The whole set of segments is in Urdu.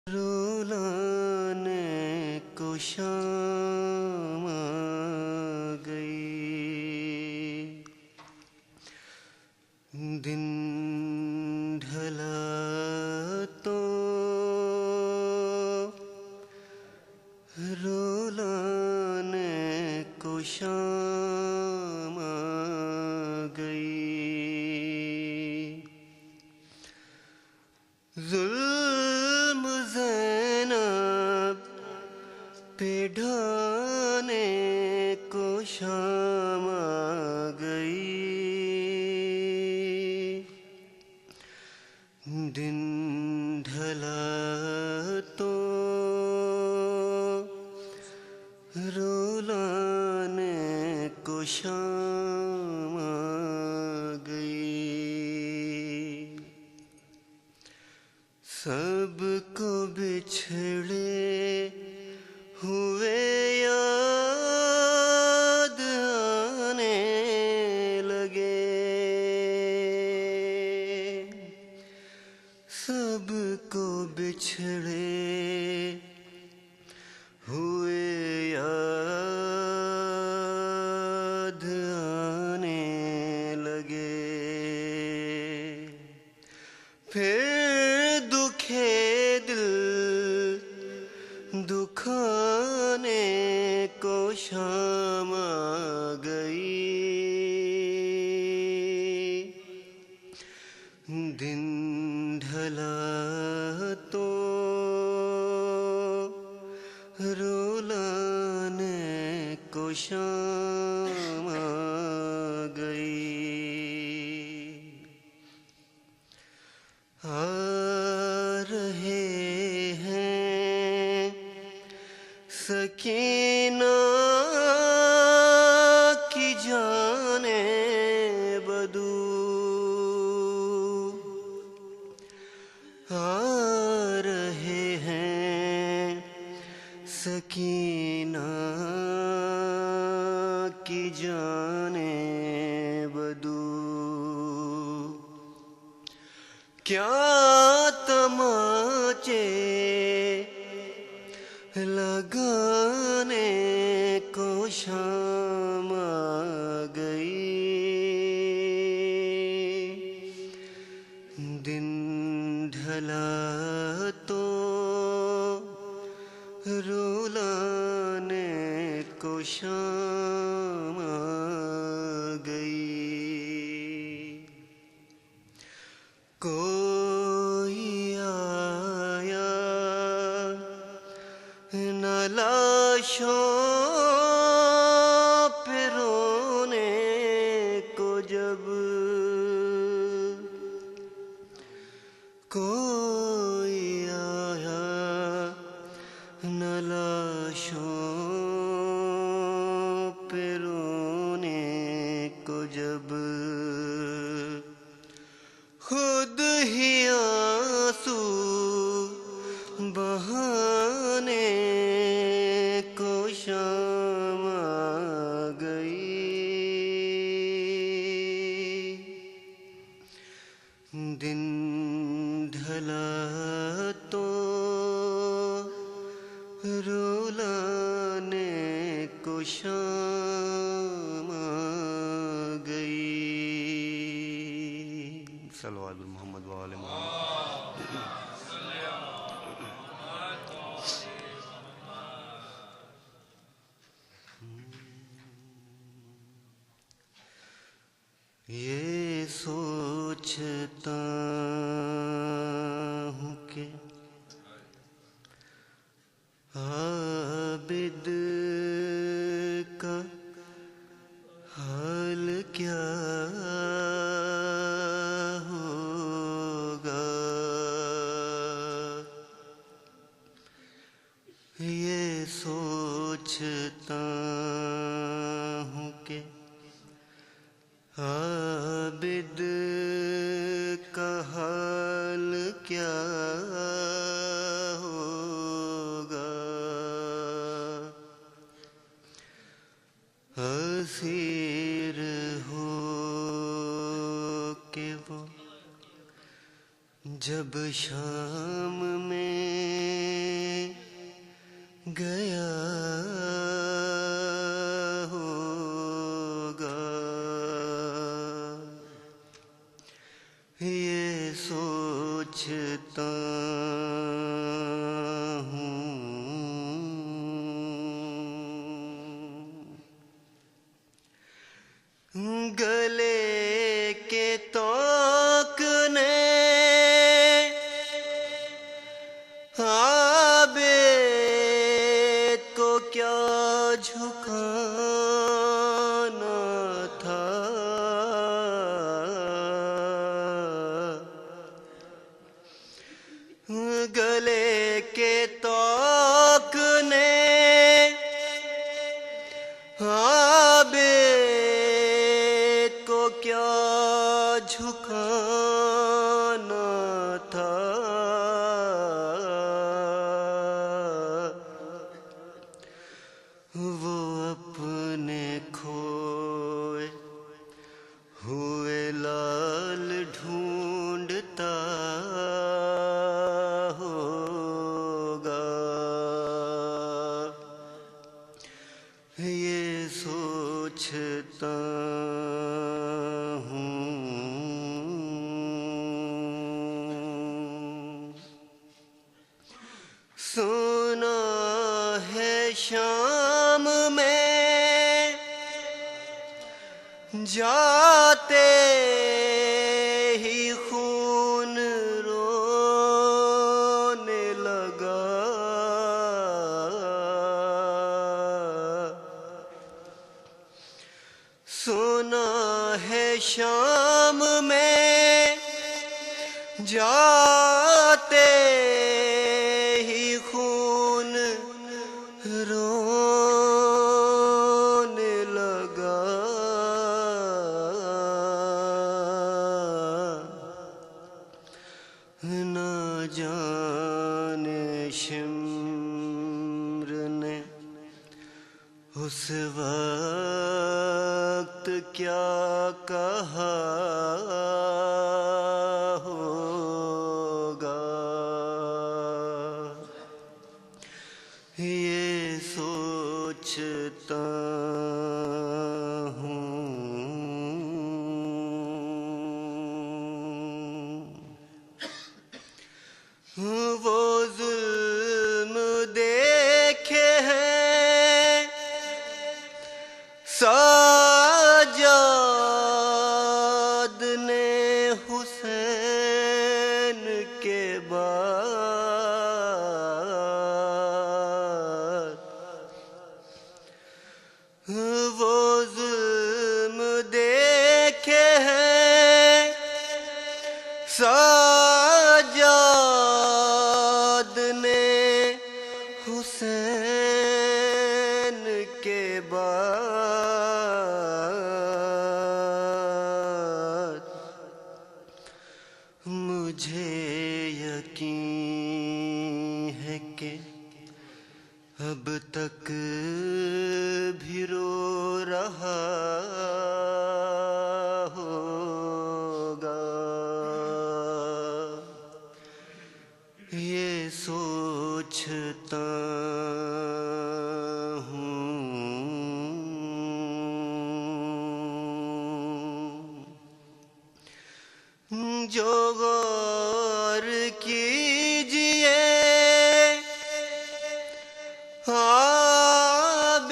رولانے کو شام آ گئی، دن ڈھلا تو رولانے کو شام آ گئی، ظلم زینب پہ ڈھانے کو شام آ گئی، دن ڈھلا تو رولانے کو شام آ گئی، سب کو بچھڑے ہوئے یاد آنے لگے، سب کو بچھڑے ہوئے یاد آنے لگے، پھر دکھے دل دکھانے کو شام آ گئی، دن ڈھلا تو رولانے کو شام آ گئی، آ رہے ہیں سکینہ کی جانیں بدو، آ رہے ہیں سکینہ کی جانیں بدو، کیا تماچے لگانے کو شام آ گئی، دن ڈھلا تو رولانے کو شام آ گئی، کوئی آیا نہ لاشوں پہ رونے کو جب، کوئی آیا نہ لاشوں پہ رونے کو جب، خود ہی آنسو بہانے کو شام آ گئی، دن ڈھلا تو رولانے کو شام آ گئی، صلوات محمد و آل محمد۔ یہ سوچتا ہوں کہ عابد کا حال کیا ہوگا، یہ سوچتا ہوں کہ عابد کا حال کیا ہوگا، اسیر ہو کہ وہ جب شام میں گیا ہوگا، یہ سوچتا ہوں۔ گلے کے طوق نے عابد کو کیا جھکانا تھا، گلے کے طوق نے عابد کو کیا جھکانا تھا، وہ اپنے کھوئے ہوئے لال ڈھونڈتا ہوگا، یہ سوچتا ہوں۔ سنا ہے شام میں جاتے ہی خون رونے لگا، سنا ہے شام میں جاتے ہی خون رونے لگا، نہ جانے شمر نے اس وقت کیا کہا ہوگا، یہ سوچتا ہوں۔ وہ ظلم دیکھے ہیں ساجد نے حسین کے بعد، وہ ظلم دیکھے ہیں ساجد نے حسین کے بعد، مجھے یقین ہے کہ اب تک بھی رو رہا ہوگا، یہ سوچتا ہوں۔ جو غور کیجئے عابد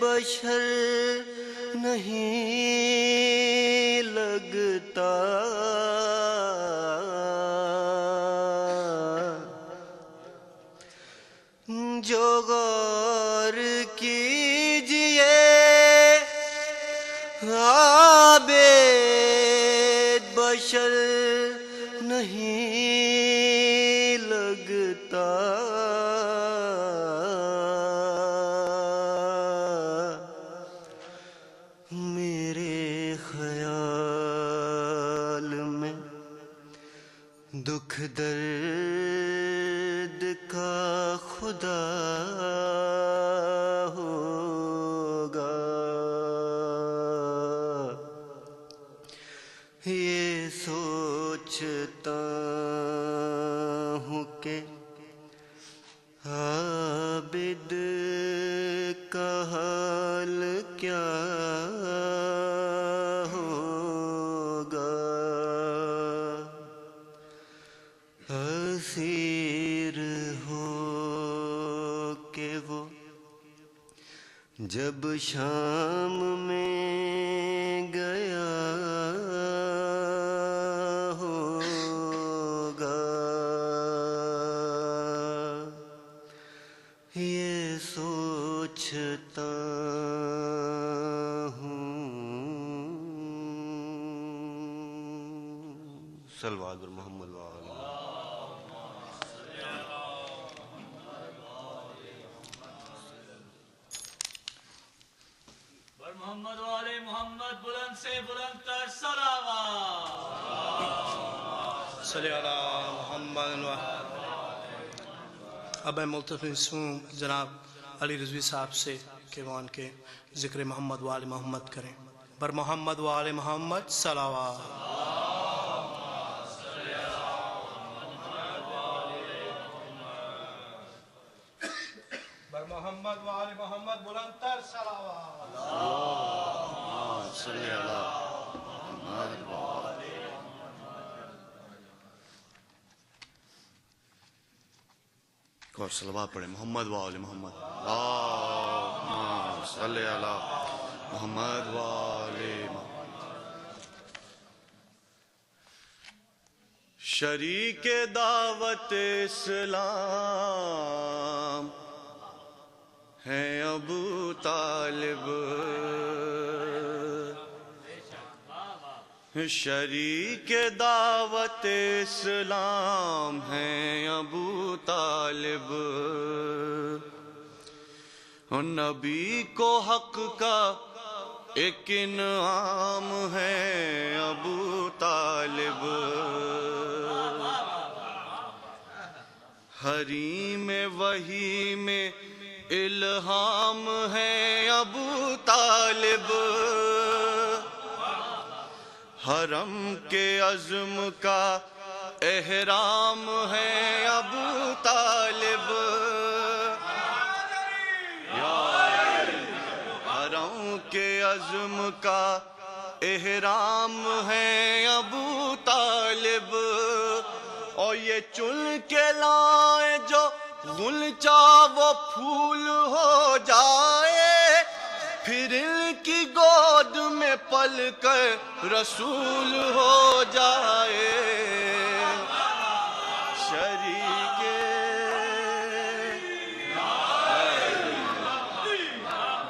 بشر نہیں لگتا، جو غور کیجئے عابد بشر نہیں لگتا، میرے خیال میں دکھ درد کا خدا ہوگا، یہ سوچتا ہوں کہ عابد کا حال کیا ہوگا، اسیر ہو کہ وہ جب شام میں گیا ہوگا، یہ سوچتا ہوں۔ صلوات بر محمد محمد والے محمد، بلند سے بلند تر صلوات۔ صلی اللہ محمد اب میں ملتمس ہوں جناب علی رضوی صاحب سے کہ وہ ان کے ذکر محمد وآل محمد کریں۔ بر محمد وآل محمد صلوات۔ بر محمد وآل محمد بلند تر صلوات۔ صلی اللہ اور صلوات پڑھیں محمد وآل محمد، اللہم صلی علی محمد وآل محمد۔ شریک دعوت اسلام ہیں ابو طالب، شریک دعوت اسلام ہیں ابو طالب، نبی کو حق کا ایک انعام ہے ابو طالب، حریم وحی میں الہام ہے ابو طالب، حرم کے عزم کا احرام ہے ابو طالب، حرم کے عزم کا احرام ہے ابو طالب، اور یہ چن کے لائے جو غنچہ وہ پھول ہو جائے، پھر ان کی گود میں پل کر رسول ہو جائے، شریک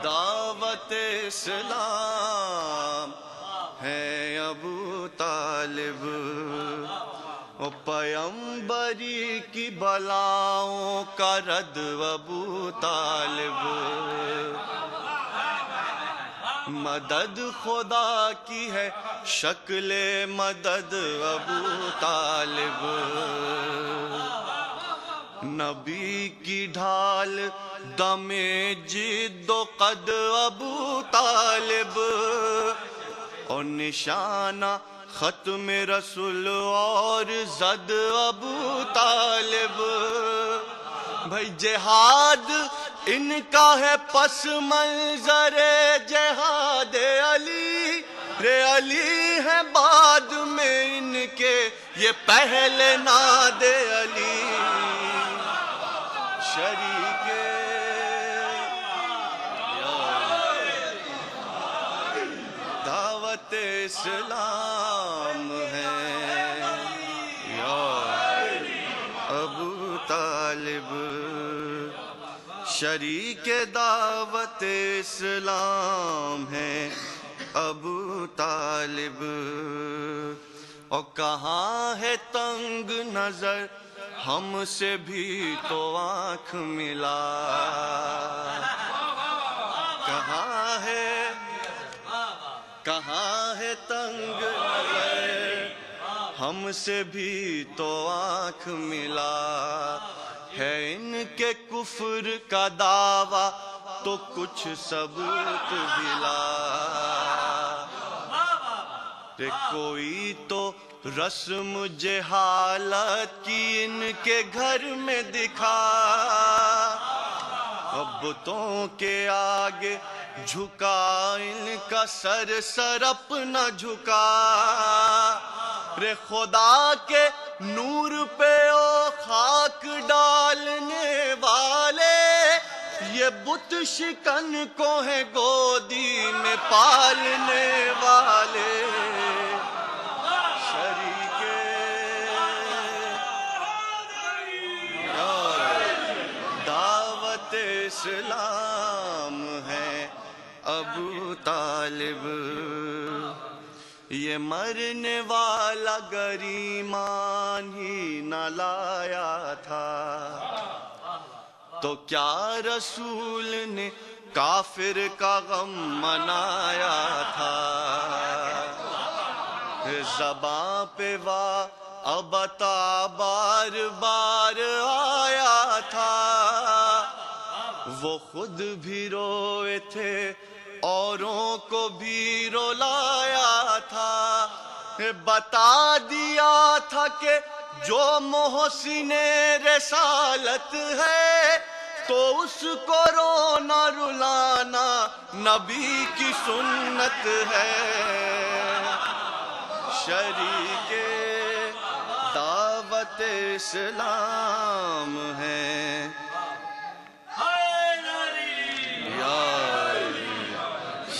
دعوت اسلام ہے ابو طالب، پیمبری کی بلاؤں کا رد ابو طالب، مدد خدا کی ہے شکل مدد ابو طالب، نبی کی ڈھال دم جد و قد ابو طالب، اور نشانہ ختم رسول اور زد ابو طالب، بھائی جہاد ان کا ہے پس منظر جہاد علی، رے علی ہے بعد میں ان کے یہ پہلے ناد علی، شریک دعوت اسلام ہے یا ابو طالب، شریک دعوت اسلام ہے ابو طالب، اور کہاں ہے تنگ نظر ہم سے بھی تو آنکھ ملا، کہاں ہے تنگ نظر ہم سے بھی تو آنکھ ملا، ہے ان کے کفر کا دعویٰ تو کچھ ثبوت بھی لا، کوئی تو رسم جہالت کی ان کے گھر میں دکھا، اب بتوں کے آگے جھکا ان کا سر اپنا جھکا، رے خدا کے نور پہ او خاک ڈالنے والے، یہ بت شکن کو ہے گودی میں پالنے والے، دعوت اسلام ہے ابو طالب، یہ مرنے والا گریمان ہی نہ لایا تھا، تو کیا رسول نے کافر کا غم منایا تھا، زباں پہ ابتا بار بار آیا تھا، وہ خود بھی روئے تھے اوروں کو بھی رلایا تھا، بتا دیا تھا کہ جو محسن رسالت ہے تو اس کو رونا رلانا نبی کی سنت ہے، شریک دعوت اسلام ہے،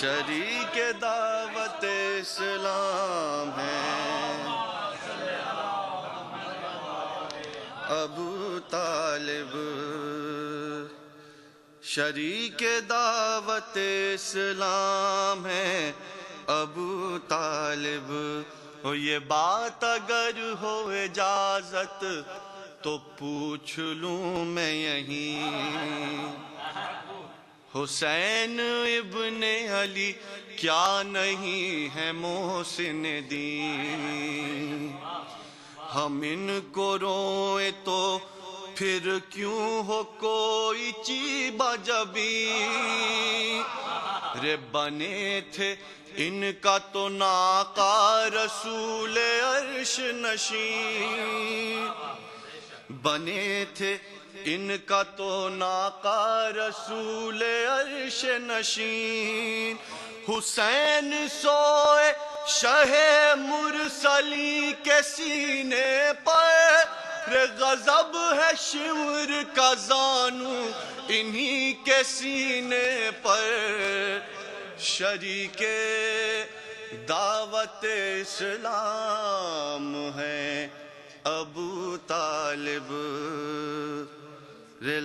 شریک دعوت اسلام ہے ابو طالب، شریک دعوت اسلام ہے ابو طالب، یہ بات اگر ہو اجازت تو پوچھ لوں میں یہیں، حسین ابن علی کیا نہیں ہے محسن دین، ہم ان کو روئے تو پھر کیوں ہو کوئی چیبہ جبی، رے بنے تھے ان کا تو ناقہ رسول عرش نشین، بنے تھے ان کا تو ناقہ رسول عرش نشین، حسین سوئے شہ مرسلی کے سینے پر، غضب ہے شمر کا زانو انہی کے سینے پر، شریک دعوت اسلام ہے ابو طالب،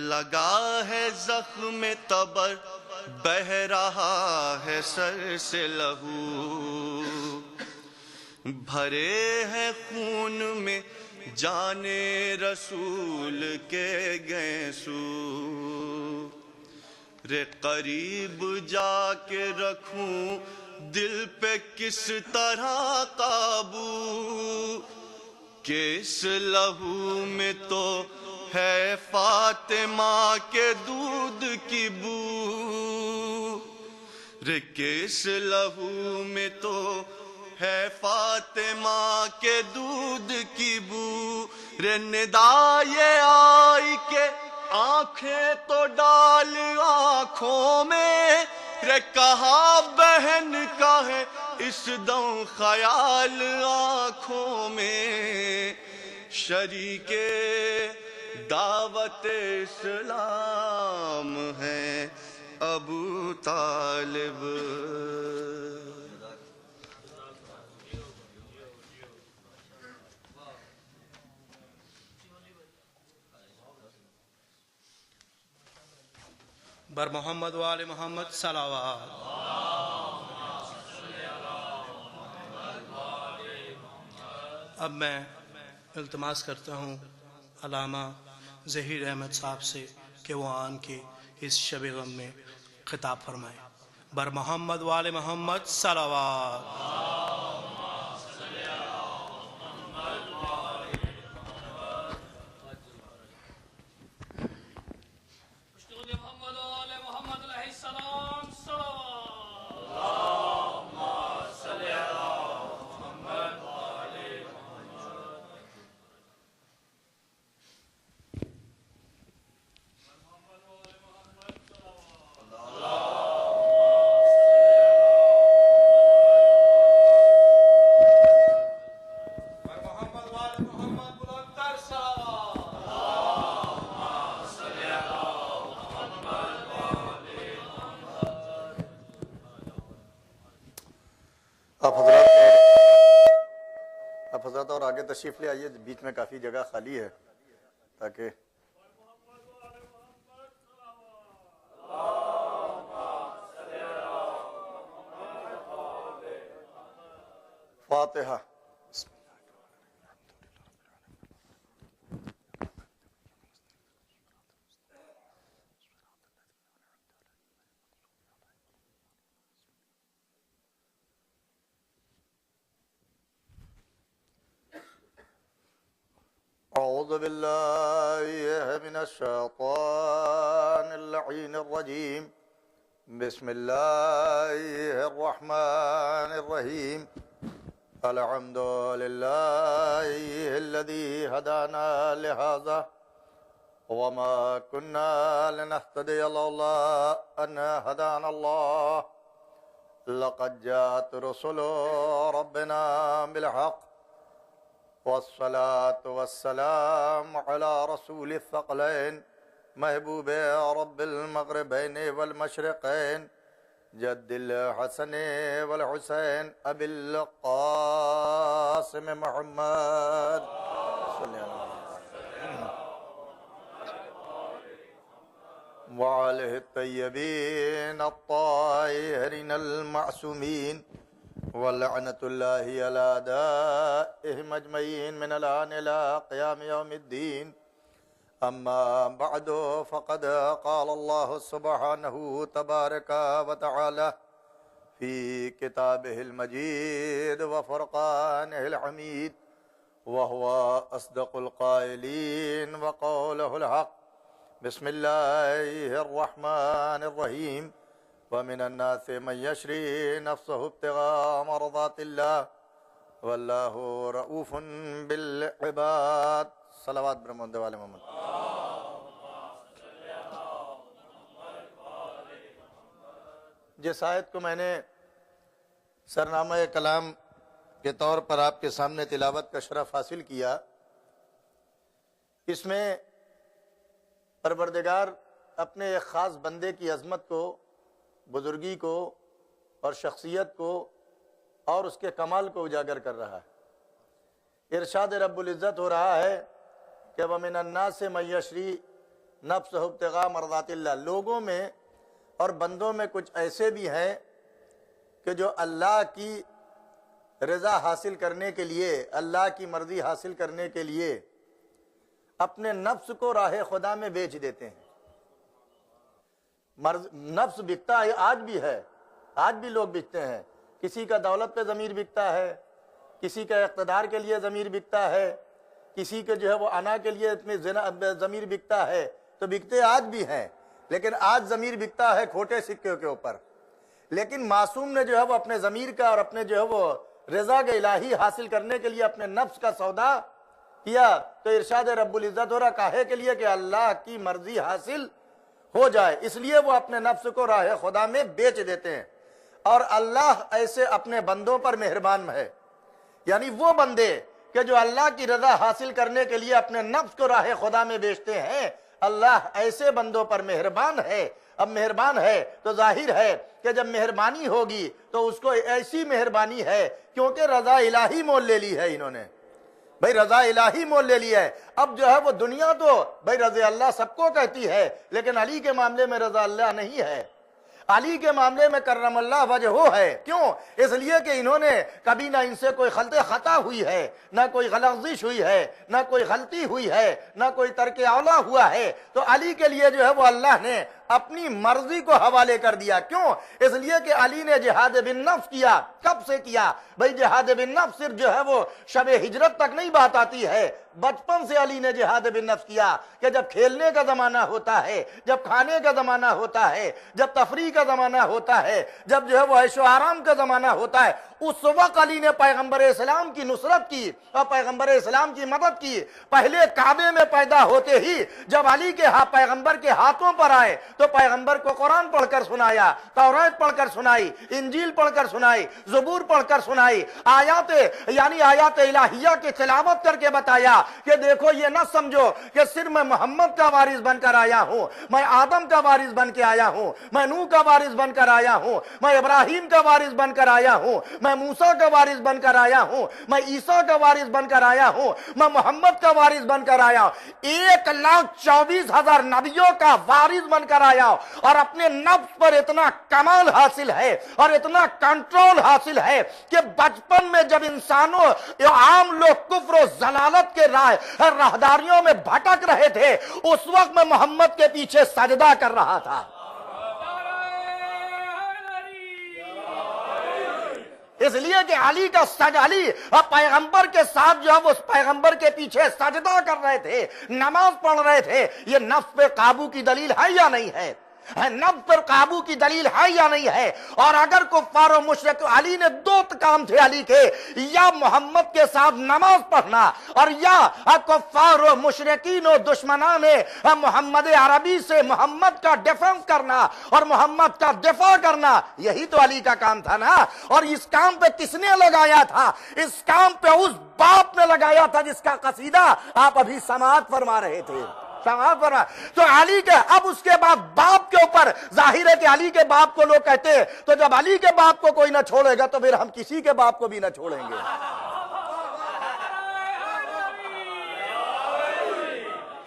لگا ہے زخم تبر بہہ رہا ہے سر سے لہو، بھرے ہیں خون میں جان رسول کے گیسو، رے قریب جا کے رکھوں دل پہ کس طرح قابو، کہ اس لہو میں تو ہے فاطمہ کے دودھ کی بو، رے کہ اس لہو میں تو ہے فاطمہ کے دودھ کی بو، رے ندا یہ آئی کہ آنکھیں تو ڈال آنکھوں میں، رے کہا بہن کا ہے اس دم خیال آنکھوں میں، شریک دعوت اسلام ہے ابو طالب، بر محمد و آل محمد صلوات۔ اب میں التماس کرتا ہوں علامہ ظہیر احمد صاحب سے کہ وہ آن کے اس شب غم میں خطاب فرمائیں۔ بر محمد و آل محمد صلوات۔ آپ حضرات اور آگے تشریف لے آئیے، بیچ میں کافی جگہ خالی ہے تاکہ فاتحہ. أعوذ بالله من الشيطان اللعين الرجيم. بسم الله الرحمن الرحيم. الحمد لله الذي هدانا لهذا وما كنا لنهتدي لولا أن هدانا الله. لقد جاءت رسل ربنا بالحق والصلاة والسلام على رسول الثقلين محبوب رب المغربين والمشرقين جد الحسن والحسين أبي القاسم محمد صلى الله عليه وسلم وعليه الطيبين الطاهرين المعصومين ولعنة الله على أعدائهم أجمعين من الآن إلى قيام يوم الدين. أما بعد فقد قال الله سبحانه تبارك وتعالى في كتابه المجيد وفرقانه الحميد وهو أصدق القائلين وقوله الحق. بسم الله الرحمن الرحيم. ومن الناس من يشري نفسه ابتغاء مرضات الله والله رؤوف بالعباد. صلوات برحمد والے محمد. جس آیت کو میں نے سرنامہ کلام کے طور پر آپ کے سامنے تلاوت کا شرف حاصل کیا، اس میں پروردگار اپنے ایک خاص بندے کی عظمت کو، بزرگی کو اور شخصیت کو اور اس کے کمال کو اجاگر کر رہا ہے. ارشاد رب العزت ہو رہا ہے کہ وَمِنَ النَّاسِ مَن يَشْرِي نَفْسَهُ ابْتِغَاءَ مَرْضَاتِ اللَّهِ. لوگوں میں اور بندوں میں کچھ ایسے بھی ہیں کہ جو اللہ کی رضا حاصل کرنے کے لیے، اللہ کی مرضی حاصل کرنے کے لیے اپنے نفس کو راہ خدا میں بیچ دیتے ہیں. نفس بکتا ہے، آج بھی ہے، آج بھی لوگ بکتے ہیں. کسی کا دولت پہ ضمیر بکتا ہے، کسی کا اقتدار کے لیے ضمیر بکتا ہے، کسی کے جو ہے وہ انا کے لیے ضمیر بکتا ہے. تو بکتے آج بھی ہیں، لیکن آج ضمیر بکتا ہے کھوٹے سکے کے اوپر. لیکن معصوم نے جو ہے وہ اپنے ضمیر کا اور اپنے جو ہے وہ رضا کے الہی حاصل کرنے کے لیے اپنے نفس کا سودا کیا. تو ارشاد رب العزت ہو رہا کاہے کے لیے کہ اللہ کی مرضی حاصل ہو جائے، اس لیے وہ اپنے نفس کو راہ خدا میں بیچ دیتے ہیں. اور اللہ ایسے اپنے بندوں پر مہربان ہے، یعنی وہ بندے کہ جو اللہ کی رضا حاصل کرنے کے لیے اپنے نفس کو راہ خدا میں بیچتے ہیں، اللہ ایسے بندوں پر مہربان ہے. اب مہربان ہے تو ظاہر ہے کہ جب مہربانی ہوگی تو اس کو ایسی مہربانی ہے کیونکہ رضا الہی مول لے لی ہے انہوں نے. بھئی رضا الہی مول لے لیا ہے. اب جو ہے وہ دنیا تو بھئی رضا اللہ سب کو کہتی ہے، لیکن علی کے معاملے میں رضا اللہ نہیں ہے. علی کے معاملے میں کرم اللہ وجہہ ہے. کیوں؟ اس لیے کہ انہوں نے کبھی نہ ان سے کوئی خطا ہوئی ہے، نہ کوئی غلطی ہوئی ہے، نہ کوئی غلطی ہوئی ہے، نہ کوئی ترک اولا ہوا ہے. تو علی کے لیے جو ہے وہ اللہ نے اپنی مرضی کو حوالے کر دیا. کیوں؟ اس لیے کہ علی نے جہاد بن نفس کیا. کب سے کیا؟ بھئی جہاد بن نفس صرف جو ہے وہ شب ہجرت تک نہیں بات آتی ہے، بچپن سے علی نے جہاد بن نفس کیا کہ جب کھیلنے کا زمانہ ہوتا ہے، جب کھانے کا زمانہ ہوتا ہے، جب تفریح کا زمانہ ہوتا ہے، جب جو ہے وہ عیش و آرام کا زمانہ ہوتا ہے، اس وقت علی نے پیغمبر اسلام کی نصرت کی اور پیغمبر اسلام کی مدد کی. پہلے کعبے میں پیدا ہوتے ہی جب علی کے پیغمبر کے ہاتھوں پر آئے تو پیغمبر کو قرآن پڑھ کر سنایا، توریت پڑھ کر سنائی، انجیل پڑھ کر سنائی، زبور پڑھ کر سنائی، آیات یعنی آیات الہیہ کی تلاوت کر کے بتایا کہ دیکھو یہ نہ سمجھو کہ صرف میں محمد کا وارث بن کر آیا ہوں، میں آدم کا وارث بن کے آیا ہوں، میں نوح کا وارث بن کر آیا ہوں، میں ابراہیم کا وارث بن کر آیا ہوں، میں موسیٰ کا وارث بن کر آیا ہوں، میں عیسیٰ کا وارث بن کر آیا ہوں، میں محمد کا وارث بن کر آیا ہوں، 1,24,000 نبیوں کا وارث بن کر آیا ہوں، اور اپنے نفس پر اتنا کمال حاصل ہے اور اتنا کنٹرول حاصل ہے کہ بچپن میں جب انسانوں عام لوگ کفر و ضلالت کے راہداریوں میں بھٹک رہے تھے، اس وقت میں محمد کے پیچھے سجدہ کر رہا تھا۔ اس لیے کہ علی پیغمبر کے ساتھ جو ہے وہ پیغمبر کے پیچھے سجدہ کر رہے تھے، نماز پڑھ رہے تھے۔ یہ نفس پہ قابو کی دلیل ہے یا نہیں ہے؟ نفس پر قابو کی دلیل ہے یا نہیں ہے؟ اور اگر کفار و مشرک، علی نے 2 کام تھے علی کے، یا محمد کے ساتھ نماز پڑھنا اور یا کفار و مشرکین و دشمنان محمد عربی سے محمد کا ڈیفنس کرنا اور محمد کا دفاع کرنا۔ یہی تو علی کا کام تھا نا۔ اور اس کام پہ کس نے لگایا تھا؟ اس کام پہ اس باپ نے لگایا تھا جس کا قصیدہ آپ ابھی سماعت فرما رہے تھے۔ تو علی کے اب اس کے بعد باپ کے اوپر ظاہر ہے کہ علی کے باپ کو لوگ کہتے ہیں، تو جب علی کے باپ کو کوئی نہ چھوڑے گا تو پھر ہم کسی کے باپ کو بھی نہ چھوڑیں گے۔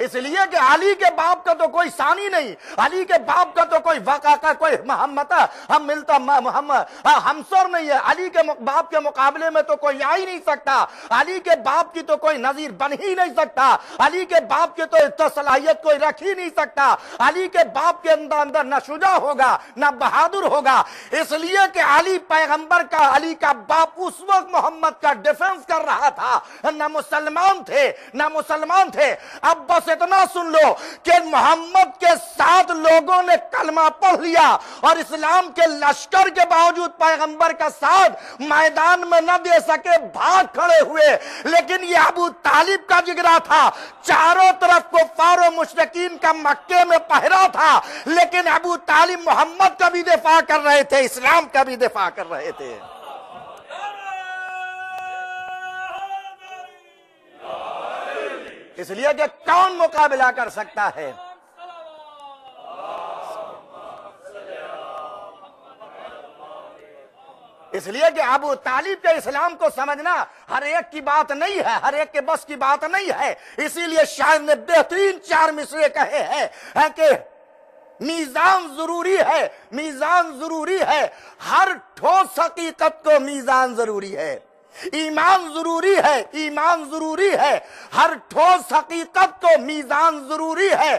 اس لیے کہ علی کے باپ کا تو کوئی ثانی نہیں، علی کے باپ کا تو کوئی وقع کا کوئی محمد ہم ملتا محمد ہمسر نہیں ہے، علی کے باپ کے مقابلے میں تو کوئی آ ہی نہیں سکتا، علی کے باپ کی تو کوئی نظیر بن ہی نہیں سکتا، علی کے باپ کی تو صلاحیت کوئی رکھ ہی نہیں سکتا، علی کے باپ کے اندر نہ شجاع ہوگا نہ بہادر ہوگا۔ اس لیے کہ علی پیغمبر کا، علی کا باپ اس وقت محمد کا ڈیفنس کر رہا تھا، نہ مسلمان تھے۔ اب بس اتنا سن لو کہ محمد کے ساتھ لوگوں نے کلمہ پڑھ لیا اور اسلام کے لشکر کے باوجود پیغمبر کا ساتھ میدان میں نہ دے سکے، بھاگ کھڑے ہوئے۔ لیکن یہ ابو طالب کا جگرا تھا، چاروں طرف کفار و مشرکین کا مکے میں پہرا تھا، لیکن ابو طالب محمد کا بھی دفاع کر رہے تھے، اسلام کا بھی دفاع کر رہے تھے۔ اس لیے کہ کون مقابلہ کر سکتا ہے؟ اس لیے کہ ابو طالب کے اسلام کو سمجھنا ہر ایک کی بات نہیں ہے، ہر ایک کے بس کی بات نہیں ہے۔ اسی لیے شاعر نے بہترین 4 مصرے کہے ہیں کہ میزان ضروری ہے، میزان ضروری ہے، ہر ٹھوس حقیقت کو میزان ضروری ہے، ایمان ضروری ہے، ایمان ضروری ہے، ہر ٹھوس حقیقت کو میزان ضروری ہے۔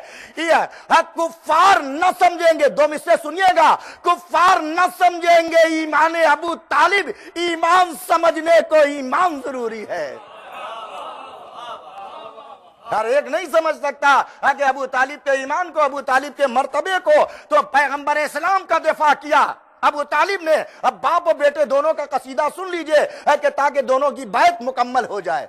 کفار نہ سمجھیں گے، 2 مصرے سنیے گا، کفار نہ سمجھیں گے ایمان ابو طالب، ایمان سمجھنے کو ایمان ضروری ہے۔ ہر ایک نہیں سمجھ سکتا کہ ابو طالب کے ایمان کو، ابو طالب کے مرتبے کو۔ تو پیغمبر اسلام کا دفاع کیا ابو طالب نے۔ اب باپ اور بیٹے دونوں کا قصیدہ سن لیجئے کہ تاکہ دونوں کی بیعت مکمل ہو جائے۔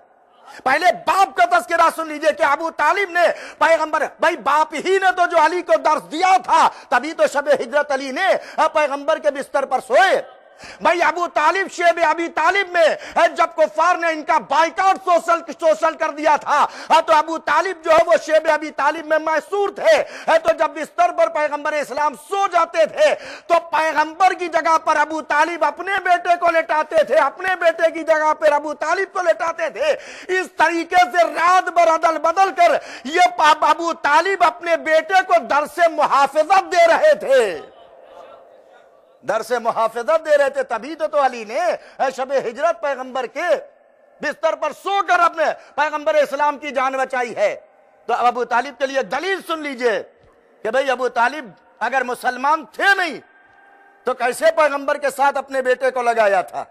پہلے باپ کا تذکرہ سن لیجئے کہ ابو طالب نے پیغمبر، بھائی باپ ہی نے تو جو علی کو درس دیا تھا، تبھی تو شب ہجرت علی نے پیغمبر کے بستر پر سوئے۔ بھائی ابو طالب، شیب ابی طالب میں جب کفار نے ان کا بائیکاٹ سوشل کر دیا تھا، تو ابو طالب جو ہے وہ شیب ابی طالب میں محصور تھے۔ تو جب بستر پر پیغمبر اسلام سو جاتے تھے تو پیغمبر کی جگہ پر ابو طالب اپنے بیٹے کو لٹاتے تھے، اپنے بیٹے کی جگہ پر ابو طالب کو لٹاتے تھے۔ اس طریقے سے رات بر عدل بدل کر یہ ابو طالب اپنے بیٹے کو درس محافظت دے رہے تھے، درس محافظت دے رہے تھے۔ تبھی تو علی نے شب ہجرت پیغمبر کے بستر پر سو کر اپنے پیغمبر اسلام کی جان بچائی ہے۔ تو ابو طالب کے لیے دلیل سن لیجئے کہ بھئی ابو طالب اگر مسلمان تھے نہیں تو کیسے پیغمبر کے ساتھ اپنے بیٹے کو لگایا تھا؟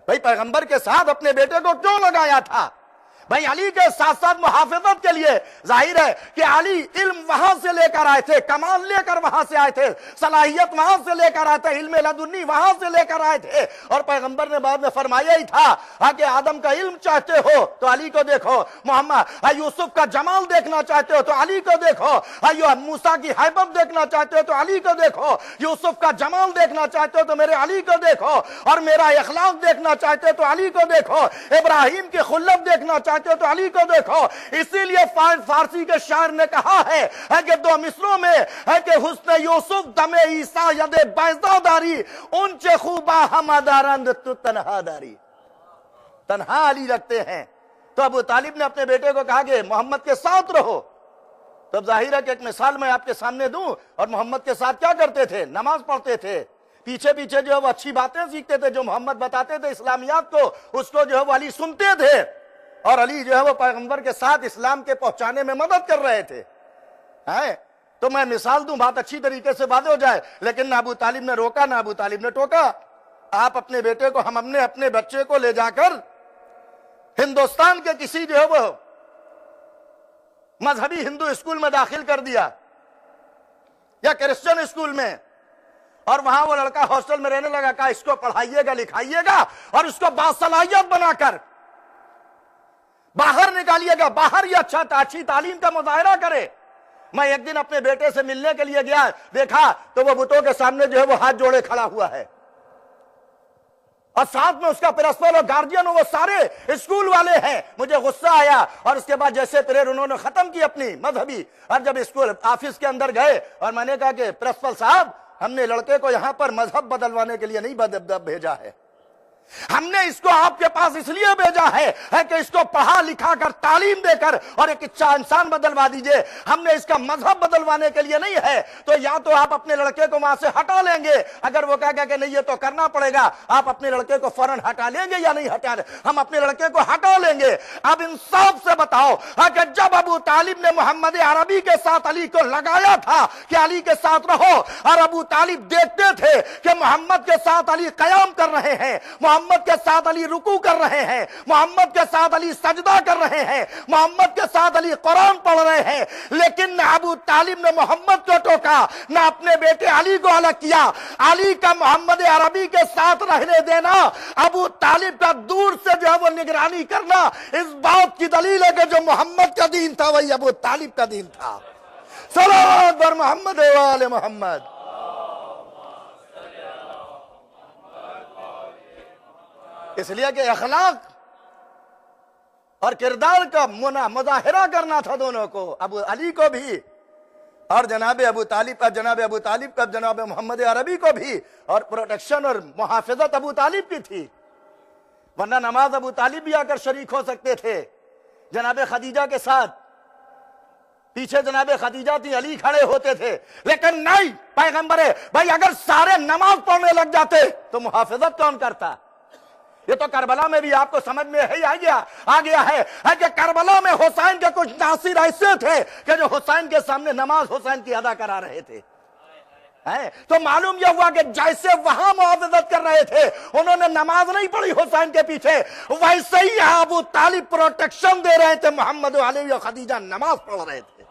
بھئی پیغمبر کے ساتھ اپنے بیٹے کو کیوں لگایا تھا؟ بھائی علی کے ساتھ ساتھ محافظت کے لیے۔ ظاہر ہے کہ علی علم وہاں سے لے کر آئے تھے، کمال لے کر وہاں سے آئے تھے، صلاحیت وہاں سے لے کر آئے تھے، علم لدنی وہاں سے لے کر آئے تھے۔ اور پیغمبر نے بعد میں فرمایا ہی تھا کہ آدم کا علم چاہتے ہو تو علی کو دیکھو، محمد یوسف کا جمال دیکھنا چاہتے ہو تو علی کو دیکھو، موسیٰ کی حیبت دیکھنا چاہتے ہو تو علی کو دیکھو، یوسف کا جمال دیکھنا چاہتے ہو تو میرے علی کو دیکھو، اور میرا اخلاق دیکھنا چاہتے ہو تو علی کو دیکھو، ابراہیم کی خلت دیکھنا چاہتے چاہتے ہو تو علی کو دیکھو. اسی لیے فارسی کے شاعر نے کہا ہے کہ دو مصروں میں ہے کہ حسن یوسف دم عیسیٰ ید بیضا داری، اونچے خوبا ہما دارند تو تنہا داری. تنہا علی رکھتے ہیں. تو ابو طالب نے اپنے بیٹے کو کہا کہ محمد کے ساتھ رہو. تو اب ظاہر ہے کہ ایک مثال میں آپ کے سامنے دوں. اور محمد کے ساتھ کیا کرتے تھے؟ نماز پڑھتے تھے. پیچھے پیچھے جو ہے وہ اچھی باتیں سیکھتے تھے، جو محمد بتاتے تھے اسلامیات کو، اس کو جو ہے وہ علی سنتے تھے. اور علی جو ہے وہ پیغمبر کے ساتھ اسلام کے پہنچانے میں مدد کر رہے تھے. تو میں مثال دوں، بات اچھی طریقے سے واضح ہو جائے. لیکن نہ ابو طالب نے روکا نہ ابو طالب نے ٹوکا. آپ اپنے بیٹے کو، ہم نے اپنے بچے کو لے جا کر ہندوستان کے کسی جو ہے وہ مذہبی ہندو اسکول میں داخل کر دیا یا کرسچن اسکول میں، اور وہاں وہ لڑکا ہاسٹل میں رہنے لگا. کہا اس کو پڑھائیے گا، لکھائیے گا اور اس کو باصلاحیت بنا کر باہر نکالیے گا، باہر یہ اچھی تعلیم کا مظاہرہ کرے. میں ایک دن اپنے بیٹے سے ملنے کے لیے گیا، دیکھا تو وہ بتوں کے سامنے جو ہے وہ ہاتھ جوڑے کھڑا ہوا ہے، اور ساتھ میں اس کا پرنسپل اور گارجین وہ سارے اسکول والے ہیں. مجھے غصہ آیا. اور اس کے بعد جیسے پریئر انہوں نے ختم کی اپنی مذہبی، اور جب اسکول آفس کے اندر گئے اور میں نے کہا کہ پرنسپل صاحب، ہم نے لڑکے کو یہاں پر مذہب بدلوانے کے لیے نہیں بھیجا ہے، ہم نے اس کو آپ کے پاس اس لیے بھیجا ہے کہ اس کو پڑھا لکھا کر تعلیم دے کر اور ایک اچھا انسان بدلوا دیجئے. ہم نے اس کا مذہب بدلوانے کے لیے نہیں ہے. تو یا تو آپ اپنے لڑکے کو وہاں سے ہٹا لیں گے، اگر وہ کہے گا کہ نہیں یہ تو کرنا پڑے گا، آپ اپنے لڑکے کو فوراً ہٹا لیں گے یا نہیں ہٹا لیں؟ ہم اپنے لڑکے کو ہٹا لیں گے. اب انصاف سے بتاؤ کہ جب ابو طالب نے محمد عربی کے ساتھ علی کو لگایا تھا کہ علی کے ساتھ رہو، اور ابو طالب دیکھتے تھے کہ محمد کے ساتھ علی قیام کر رہے ہیں، محمد کے ساتھ علی رکوع کر رہے ہیں، محمد کے ساتھ علی سجدہ کر رہے ہیں، محمد کے ساتھ علی قرآن پڑھ رہے ہیں، لیکن نہ ابو طالب نے محمد کو ٹوکا، نہ اپنے بیٹے علی کو الگ کیا. علی کا محمد عربی کے ساتھ رہنے دینا، ابو طالب کا دور سے جو ہے وہ نگرانی کرنا، اس بات کی دلیل ہے کہ جو محمد کا دین تھا وہی ابو طالب کا دین تھا. صلوات بر محمد و آل محمد. اس لیے کہ اخلاق اور کردار کا مظاہرہ کرنا تھا دونوں کو، ابو علی کو بھی اور جناب ابو طالب کا جناب محمد عربی کو بھی. اور پروٹیکشن اور محافظت ابو طالب کی تھی، ورنہ نماز ابو طالب بھی آ کر شریک ہو سکتے تھے جناب خدیجہ کے ساتھ. پیچھے جناب خدیجہ تھی، علی کھڑے ہوتے تھے، لیکن نہیں، پیغمبر ہے بھائی اگر سارے نماز پڑھنے لگ جاتے تو محافظت کون کرتا؟ یہ تو کربلا میں بھی آپ کو سمجھ میں ہی آ گیا ہے کہ کربلا میں حسین کے کچھ ناصر ایسے تھے کہ جو حسین کے سامنے نماز حسین کی ادا کرا رہے تھے. تو معلوم یہ ہوا کہ جیسے وہاں محافظت کر رہے تھے، انہوں نے نماز نہیں پڑھی حسین کے پیچھے، ویسے ہی ابو طالب پروٹیکشن دے رہے تھے، محمد و علی و خدیجہ نماز پڑھ رہے تھے.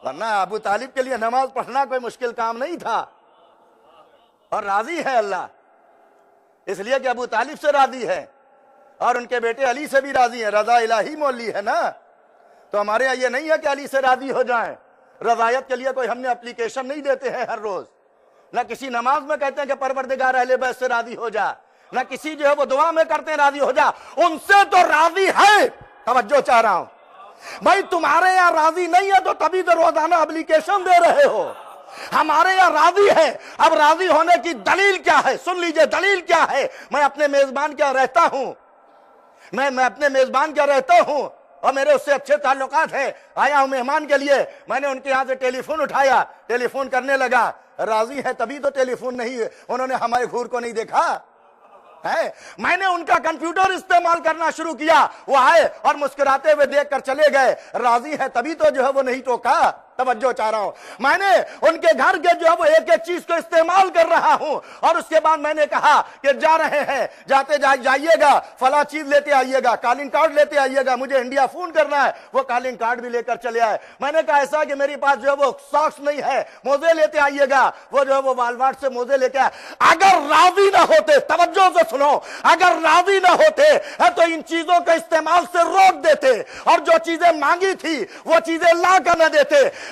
ورنہ ابو طالب کے لیے نماز پڑھنا کوئی مشکل کام نہیں تھا. اور راضی ہے اللہ، اس لیے کہ ابو طالب سے راضی ہے اور ان کے بیٹے علی سے بھی راضی ہیں. رضا الہی مولی ہے نا. تو ہمارے یہاں یہ نہیں ہے کہ علی سے راضی ہو جائیں. رضایت کے لیے کوئی ہم نے اپلیکیشن نہیں دیتے ہیں ہر روز، نہ کسی نماز میں کہتے ہیں کہ پروردگار اہل بیت سے راضی ہو جا، نہ کسی جو ہے وہ دعا میں کرتے ہیں راضی ہو جا. ان سے تو راضی ہے. توجہ چاہ رہا ہوں بھائی، تمہارے یہاں راضی نہیں ہے تو تبھی تو روزانہ اپلیکیشن دے رہے ہو. ہمارے یہاں راضی ہے. اب راضی ہونے کی دلیل کیا ہے؟ سن لیجئے دلیل کیا ہے. میں اپنے میزبان کیا رہتا ہوں، میں اپنے میزبان کیا رہتا ہوں اور میرے اس سے اچھے تعلقات ہیں. آیا ہوں مہمان کے لیے، میں نے ان کے یہاں سے ٹیلی فون اٹھایا، ٹیلی فون کرنے لگا. راضی ہے تبھی تو ٹیلی فون نہیں ہے، انہوں نے ہمارے گھور کو نہیں دیکھا ہے. میں نے ان کا کمپیوٹر استعمال کرنا شروع کیا، وہ آئے اور مسکراتے ہوئے دیکھ کر چلے گئے. راضی ہے تبھی تو جو ہے وہ نہیں ٹوکا. توجہ چاہ رہا ہوں، میں نے ان کے گھر کے جو ہے وہ ایک ایک چیز کو استعمال کر رہا ہوں. اور اس کے بعد میں نے کہا کہ جا رہے ہیں، جاتے جائیے گا، فلاں چیز لیتے آئیے گا، کالنگ کارڈ لیتے آئیے گا، مجھے انڈیا فون کرنا ہے. وہ کالنگ کارڈ بھی لے کر چلے آئے. میں نے کہا ایسا کہ میری پاس جو ہے وہ ساکس نہیں ہے، موزے لیتے آئیے گا. وہ جو ہے وہ والمارٹ سے موزے لے کے آئے. اگر راضی نہ ہوتے، توجہ سے سنو، اگر راضی نہ ہوتے تو ان چیزوں کے استعمال سے روک دیتے اور جو چیزیں مانگی تھی وہ چیزیں لا کر نہ دیتے.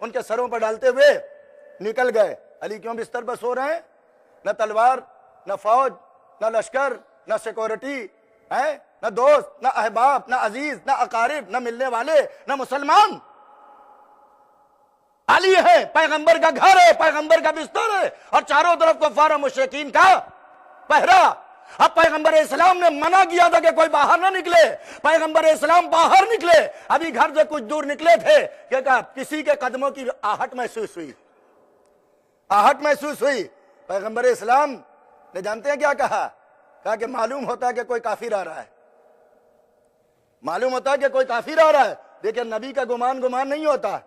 ان کے سروں پر ڈالتے ہوئے نکل گئے. علی کیوں بستر پر سو رہے ہیں؟ نہ تلوار، نہ فوج، نہ لشکر، نہ سیکورٹی ہے، نہ دوست، نہ احباب، نہ عزیز، نہ اقارب، نہ ملنے والے، نہ مسلمان. علی ہے، پیغمبر کا گھر ہے، پیغمبر کا بستر ہے، اور چاروں طرف کفار و مشرکین کا پہرا. اب پیغمبر اسلام نے منع کیا تھا کہ کوئی باہر نہ نکلے. پیغمبر اسلام باہر نکلے، ابھی گھر سے کچھ دور نکلے تھے کہ کسی کے قدموں کی آہٹ محسوس ہوئی، آہٹ محسوس ہوئی. پیغمبر اسلام نے جانتے ہیں کیا کہا؟ کہا کہ معلوم ہوتا ہے کہ کوئی کافر آ رہا ہے، معلوم ہوتا ہے کہ کوئی کافر آ رہا ہے. لیکن نبی کا گمان نہیں ہوتا،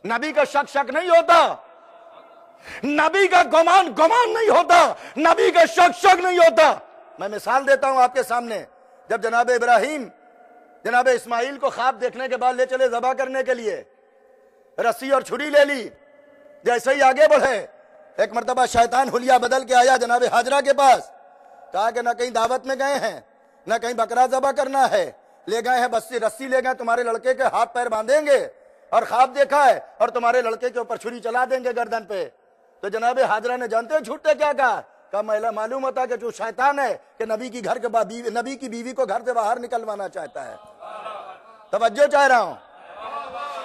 نبی کا شک نہیں ہوتا، نبی کا گمان نہیں ہوتا، نبی کا شک نہیں ہوتا. میں مثال دیتا ہوں آپ کے سامنے. جب جناب ابراہیم جناب اسماعیل کو خواب دیکھنے کے بعد لے چلے ذبح کرنے کے لیے، رسی اور چھری لے لی، جیسے ہی آگے بڑھے ایک مرتبہ شیطان حلیہ بدل کے آیا جناب حاجرہ کے پاس. کہا کہ نہ کہیں دعوت میں گئے ہیں، نہ کہیں بکرا ذبح کرنا ہے، لے گئے ہیں بس رسی لے گئے، تمہارے لڑکے کے ہاتھ پیر باندھیں گے اور خواب دیکھا ہے اور تمہارے لڑکے کے اوپر چھری چلا دیں گے گردن پہ. تو جناب حاجرہ نے جانتے ہیں جھوٹے کیا کہا معلوم ہوتا کہ جو شیطان ہے کہ نبی کی بیوی کو گھر سے باہر نکلوانا چاہتا ہے. توجہ چاہ رہا ہوں،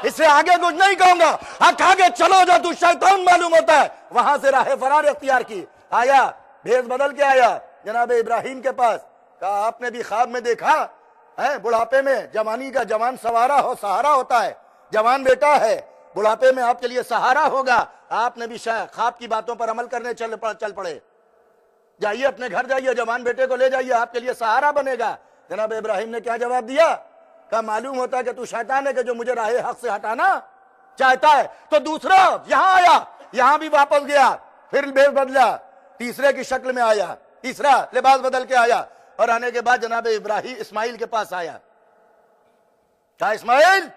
اس سے آگے کچھ نہیں کہوں گا. کہا کہ چلو جا، تو شیطان معلوم ہوتا ہے. وہاں سے راہ فرار اختیار کی، آیا بھیس بدل کے آیا جناب ابراہیم کے پاس. کہا آپ نے بھی خواب میں دیکھا ہے بڑھاپے میں جوانی کا جوان سہارا ہوتا ہے، جوان بیٹا ہے، بڑھاپے میں آپ کے لیے سہارا ہوگا. آپ نے بھی خواب کی باتوں پر عمل کرنے چل پڑے. جائیے اپنے گھر جائیے، جوان بیٹے کو لے جائیے، آپ کے لیے سہارا بنے گا. جناب ابراہیم نے کیا جواب دیا؟ کہا معلوم ہوتا ہے کہ تو شیطان ہے کہ جو مجھے راہ حق سے ہٹانا چاہتا ہے. تو دوسرا یہاں آیا، یہاں بھی واپس گیا، پھر بھیس بدلا، تیسرے کی شکل میں آیا، تیسرا لباس بدل کے آیا، اور آنے کے بعد جناب اسماعیل کے پاس آیا. کہا اسماعیل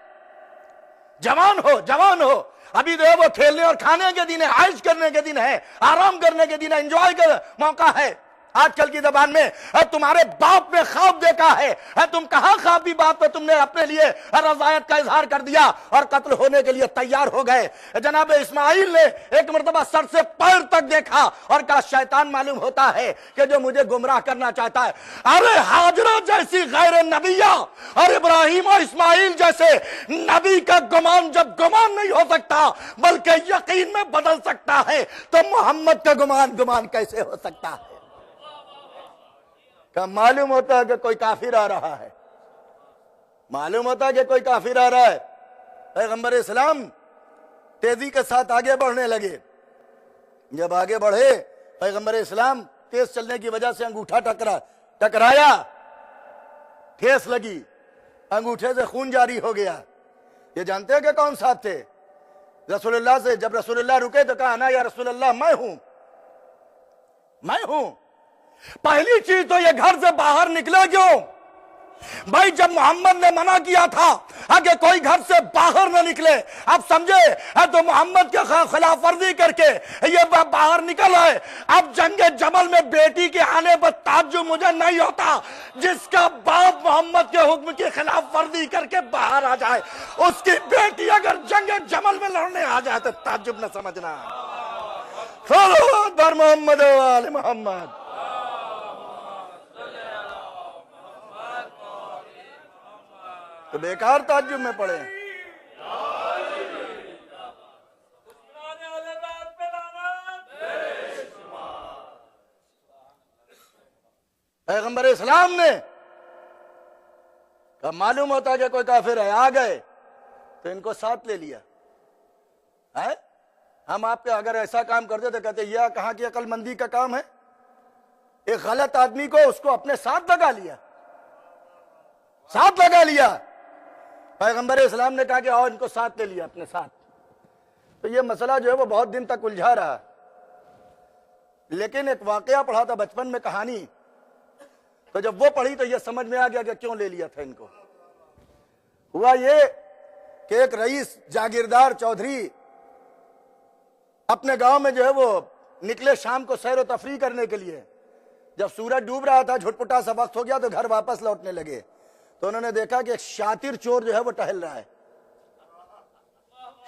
جوان ہو، ابھی تو وہ کھیلنے اور کھانے کے دن ہے، عائش کرنے کے دن ہے، آرام کرنے کے دن ہے، انجوائے کا موقع ہے. آج کل کی زبان میں تمہارے باپ نے خواب دیکھا ہے، تم کہاں خواب کی بات پہ تم نے اپنے لیے رضایت کا اظہار کر دیا اور قتل ہونے کے لیے تیار ہو گئے. جناب اسماعیل نے ایک مرتبہ سر سے پیر تک دیکھا اور کہا شیطان معلوم ہوتا ہے کہ جو مجھے گمراہ کرنا چاہتا ہے. ارے حاجرہ جیسی غیر نبیہ اور ابراہیم اور اسماعیل جیسے نبی کا گمان جب گمان نہیں ہو سکتا بلکہ یقین میں بدل سکتا ہے تو محمد کا گمان کیسے ہو سکتا ہے؟ معلوم ہوتا ہے کہ کوئی کافر آ رہا ہے، معلوم ہوتا ہے کہ کوئی کافر آ رہا ہے. پیغمبر اسلام تیزی کے ساتھ آگے بڑھنے لگے. جب آگے بڑھے پیغمبر اسلام تیز چلنے کی وجہ سے انگوٹھا ٹکرایا، ٹھیس لگی، انگوٹھے سے خون جاری ہو گیا. یہ جانتے ہیں کہ کون ساتھ تھے؟ رسول اللہ سے. جب رسول اللہ رکے تو کہا انا یا رسول اللہ، میں ہوں. پہلی چیز تو یہ گھر سے باہر نکلے کیوں؟ بھائی جب محمد نے منع کیا تھا کہ کوئی گھر سے باہر نہ نکلے، اب سمجھے تو محمد کے خلاف ورزی کر کے یہ باہر نکل آئے. اب جنگ جمل میں بیٹی کے آنے پر تعجب مجھے نہیں ہوتا. جس کا باپ محمد کے حکم کی خلاف ورزی کر کے باہر آ جائے، اس کی بیٹی اگر جنگ جمل میں لڑنے آ جائے تو تعجب نہ سمجھنا. صلوات بر محمد و آل محمد. تو بیکار تعجب میں پڑے. پیغمبر اسلام نے کہا معلوم ہوتا کہ کوئی کافر ہے، آ گئے تو ان کو ساتھ لے لیا. ہم آپ کے اگر ایسا کام کرتے تو کہتے یہ کہاں کی عقل مندی کا کام ہے؟ ایک غلط آدمی کو اس کو اپنے ساتھ لگا لیا. پیغمبر اسلام نے کہا کہ آؤ ان کو ساتھ لے لیا اپنے ساتھ. تو یہ مسئلہ جو ہے وہ بہت دن تک الجھا رہا. لیکن ایک واقعہ پڑھا تھا بچپن میں، کہانی. تو جب وہ پڑھی تو یہ سمجھ میں آ گیا کہ کیوں لے لیا تھا ان کو. ہوا یہ کہ ایک رئیس جاگیردار چودھری اپنے گاؤں میں جو ہے وہ نکلے شام کو سیر و تفریح کرنے کے لیے. جب سورج ڈوب رہا تھا، جھٹپٹا سا وقت ہو گیا تو گھر واپس لوٹنے لگے. تو انہوں نے دیکھا کہ ایک شاطر چور جو ہے وہ ٹہل رہا ہے.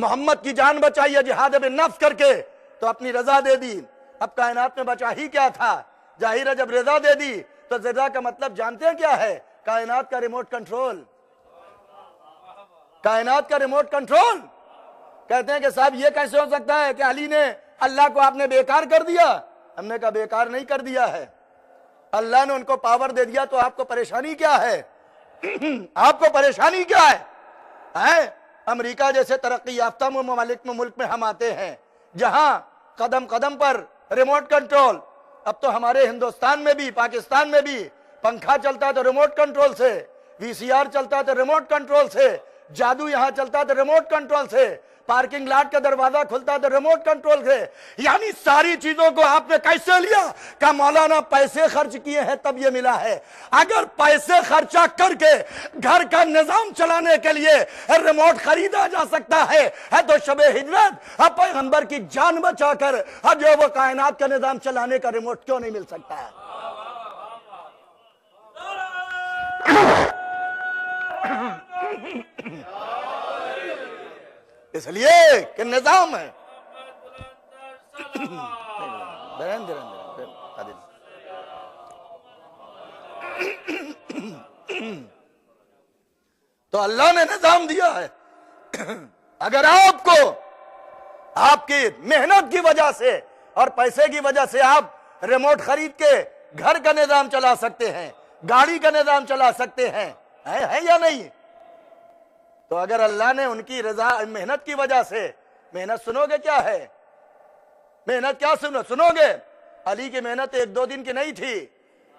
محمد کی جان بچائی ہے جہاد بالنفس کر کے تو اپنی رضا دے دی. اب کائنات میں بچا ہی کیا تھا؟ ظاہر ہے جب رضا دے دی تو رضا کا مطلب جانتے ہیں کیا ہے؟ کائنات کا ریموٹ کنٹرول. کائنات کا ریموٹ کنٹرول. کہتے ہیں کہ صاحب یہ کیسے ہو سکتا ہے کہ علی نے اللہ کو آپ نے بیکار کر دیا؟ ہم نے کہا بیکار نہیں کر دیا ہے, اللہ نے ان کو پاور دے دیا. تو آپ کو پریشانی کیا ہے؟ آپ کو پریشانی کیا ہے؟ امریکہ جیسے ترقی یافتہ ممالک میں ملک میں ہم آتے ہیں جہاں قدم قدم پر ریموٹ کنٹرول. اب تو ہمارے ہندوستان میں بھی پاکستان میں بھی پنکھا چلتا ہے تو ریموٹ کنٹرول سے, وی سی آر چلتا ہے تو ریموٹ کنٹرول سے, جادو یہاں چلتا ہے تو ریموٹ کنٹرول سے, پارکنگ لاٹ کا دروازہ کھلتا ہے تو ریموٹ کنٹرول سے. یعنی ساری چیزوں کو آپ نے کیسے لیا؟ کہ مولانا پیسے خرچ کیے ہیں تب یہ ملا ہے. اگر پیسے خرچہ کر کے گھر کا نظام چلانے کے لیے ریموٹ خریدا جا سکتا ہے تو شب ہجرت پیغمبر کی جان بچا کر جو وہ کائنات کا نظام چلانے کا ریموٹ کیوں نہیں مل سکتا ہے؟ اس لیے کہ نظام ہے. تو اللہ نے نظام دیا ہے. اگر آپ کو آپ کی محنت کی وجہ سے اور پیسے کی وجہ سے آپ ریموٹ خرید کے گھر کا نظام چلا سکتے ہیں, گاڑی کا نظام چلا سکتے ہیں, ہے یا نہیں؟ تو اگر اللہ نے ان کی رضا محنت کی وجہ سے, محنت سنو گے کیا ہے؟ محنت کیا سنو گے؟ علی کی محنت 1-2 دن کی نہیں تھی.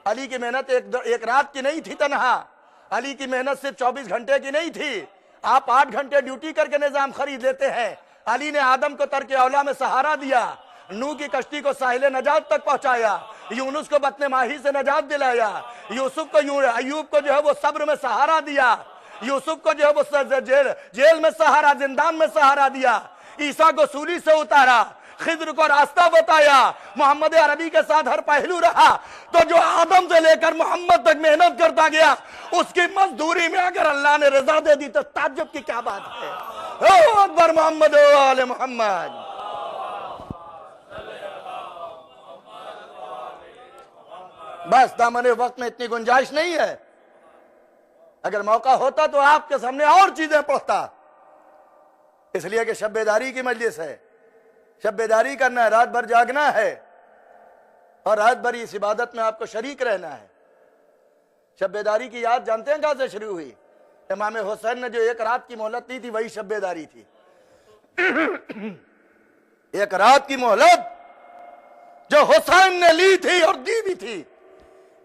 علی کی محنت ایک رات کی نہیں تھی تنہا. علی کی محنت صرف 24 گھنٹے کی نہیں تھی. آپ 8 گھنٹے ڈیوٹی کر کے نظام خرید لیتے ہیں. علی نے آدم کو ترک اولا میں سہارا دیا, نوح کی کشتی کو ساحل نجات تک پہنچایا, یونس کو بطن ماہی سے نجات دلایا, یوسف کو ایوب کو جو ہے وہ صبر میں سہارا دیا, یوسف کو جو ہے وہ جیل میں سہارا, زندان میں سہارا دیا, عیسیٰ کو سولی سے اتارا, خضر کو راستہ بتایا, محمد عربی کے ساتھ ہر پہلو رہا. تو جو آدم سے لے کر محمد تک محنت کرتا گیا, اس کی مزدوری میں اگر اللہ نے رضا دے دی تو تعجب کی کیا بات ہے؟ او اکبر محمد و آل محمد. بس دامن وقت میں اتنی گنجائش نہیں ہے. اگر موقع ہوتا تو آپ کے سامنے اور چیزیں پڑھتا. اس لیے کہ شب بیداری کی مجلس ہے, شب بیداری کرنا ہے, رات بھر جاگنا ہے اور رات بھر اس عبادت میں آپ کو شریک رہنا ہے. شب بیداری کی یاد جانتے ہیں کہاں سے شروع ہوئی؟ امام حسین نے جو ایک رات کی مہلت لی تھی وہی شب بیداری تھی. ایک رات کی مہلت جو حسین نے لی تھی اور دی بھی تھی,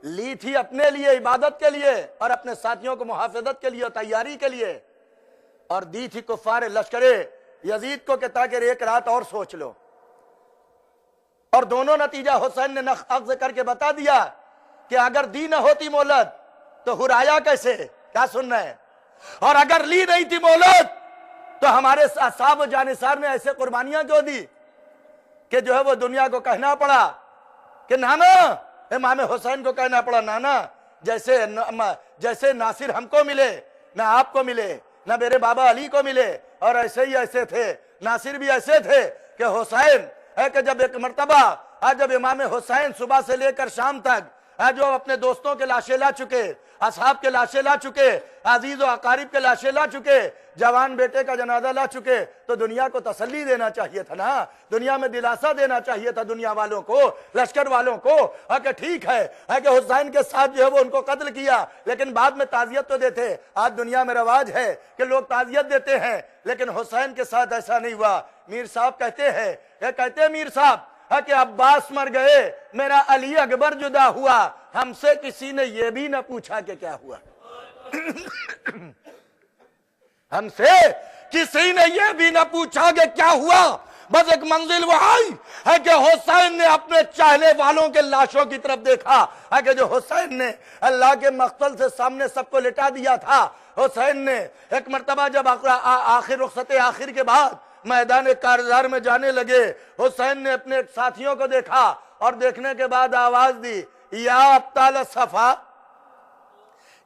لی تھی اپنے لیے عبادت کے لیے اور اپنے ساتھیوں کو محافظت کے لیے اور تیاری کے لیے, اور دی تھی کفار لشکر یزید کو کہ تاکہ ایک رات اور سوچ لو. اور دونوں نتیجہ حسین نے اخذ کر کے بتا دیا کہ اگر دی نہ ہوتی مہلت تو ہرایا کیسے؟ کیا سننا ہے؟ اور اگر لی نہیں تھی مہلت تو ہمارے اصحاب و جانثار نے ایسے قربانیاں جو دی کہ جو ہے وہ دنیا کو کہنا پڑا کہ نانا, امام حسین کو کہنا پڑا نانا جیسے ناصر ہم کو ملے نہ آپ کو ملے نہ میرے بابا علی کو ملے, اور ایسے ہی ایسے تھے, ناصر بھی ایسے تھے کہ حسین ہے کہ جب ایک مرتبہ جب امام حسین صبح سے لے کر شام تک جو اپنے دوستوں کے لاشیں لا چکے, اصحاب کے لاشیں لا چکے, عزیز و اقارب کے لاشیں لا چکے, جوان بیٹے کا جنازہ لا چکے, تو دنیا کو تسلی دینا چاہیے تھا نا, دنیا میں دلاسا دینا چاہیے تھا دنیا والوں کو, لشکر والوں کو, کہ ٹھیک ہے کہ حسین کے ساتھ جو ہے وہ ان کو قتل کیا لیکن بعد میں تعزیت تو دیتے. آج دنیا میں رواج ہے کہ لوگ تعزیت دیتے ہیں لیکن حسین کے ساتھ ایسا نہیں ہوا. میر صاحب کہتے ہیں میر صاحب کہ عباس مر گئے, میرا علی اکبر جدا ہوا, ہم سے کسی نے یہ بھی نہ پوچھا کہ کیا ہوا. ہم سے کسی نے یہ بھی نہ پوچھا کہ کیا ہوا. بس ایک منزل وہ آئی ہے کہ حسین نے اپنے چاہنے والوں کے لاشوں کی طرف دیکھا ہے کہ جو حسین نے اللہ کے مقتل سے سامنے سب کو لٹا دیا تھا. حسین نے ایک مرتبہ جب آخر رخصت آخر کے بعد میدان کارزار میں جانے لگے, حسین نے اپنے ساتھیوں کو دیکھا اور دیکھنے کے بعد آواز دی, یا ابطال صفا,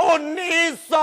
1900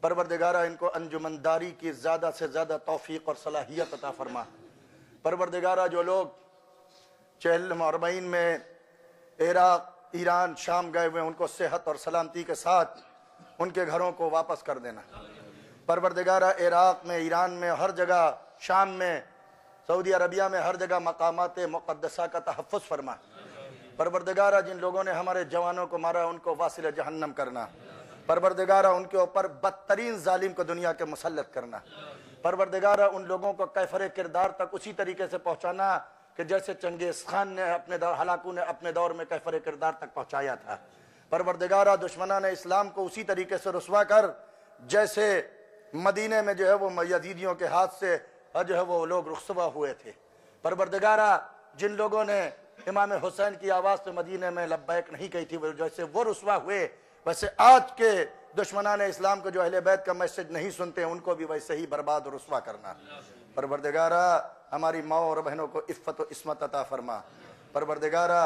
پروردگارہ ان کو انجمنداری کی زیادہ سے زیادہ توفیق اور صلاحیت عطا فرما۔ پروردگارہ جو لوگ 40 میں عراق، ایران، شام گئے ہوئے ان کو صحت اور سلامتی کے ساتھ ان کے گھروں کو واپس کر دینا۔ پروردگارہ عراق میں، ایران میں، ہر جگہ، شام میں، سعودی عربیہ میں، ہر جگہ مقامات مقدسہ کا تحفظ فرما۔ پروردگارہ جن لوگوں نے ہمارے جوانوں کو مارا ان کو واصل جہنم کرنا۔ پروردگارہ ان کے اوپر بدترین ظالم کو دنیا کے مسلط کرنا۔ پروردگارہ ان لوگوں کو کیفر کردار تک اسی طریقے سے پہنچانا کہ جیسے چنگیز خان نے ہلاکو نے اپنے دور میں کیفر کردار تک پہنچایا تھا۔ پروردگارہ دشمنان اسلام کو اسی طریقے سے رسوا کر جیسے مدینے میں جو ہے وہ یزیدیوں کے ہاتھ سے جو ہے وہ لوگ رسوا ہوئے تھے۔ پروردگارہ جن لوگوں نے امام حسین کی آواز سے مدینے میں لبیک نہیں کہی تھی، جیسے وہ رسوا ہوئے، ویسے آج کے دشمنان اسلام کو جو اہل بیت کا میسج نہیں سنتے ان کو بھی ویسے ہی برباد و رسوا کرنا۔ پروردگارہ ہماری ماں اور بہنوں کو عفت و عصمت عطا فرما۔ پروردگارہ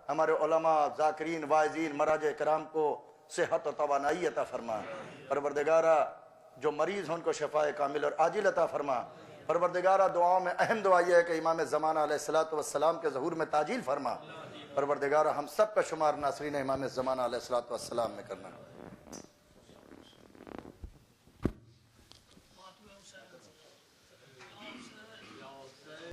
ہمارے علماء، ذاکرین، واعظین، مراجع کرام کو صحت و توانائی عطا فرما۔ پروردگارہ جو مریض ہیں ان کو شفاء کامل اور عاجل عطا فرما۔ پروردگارہ دعاؤں میں اہم دعا یہ ہے کہ امام زمانہ علیہ السلام کے ظہور میں تعجیل فرما۔ پروردگارہ ہم سب کا شمار ناصرین امام زمانہ علیہ السلام میں کرنا۔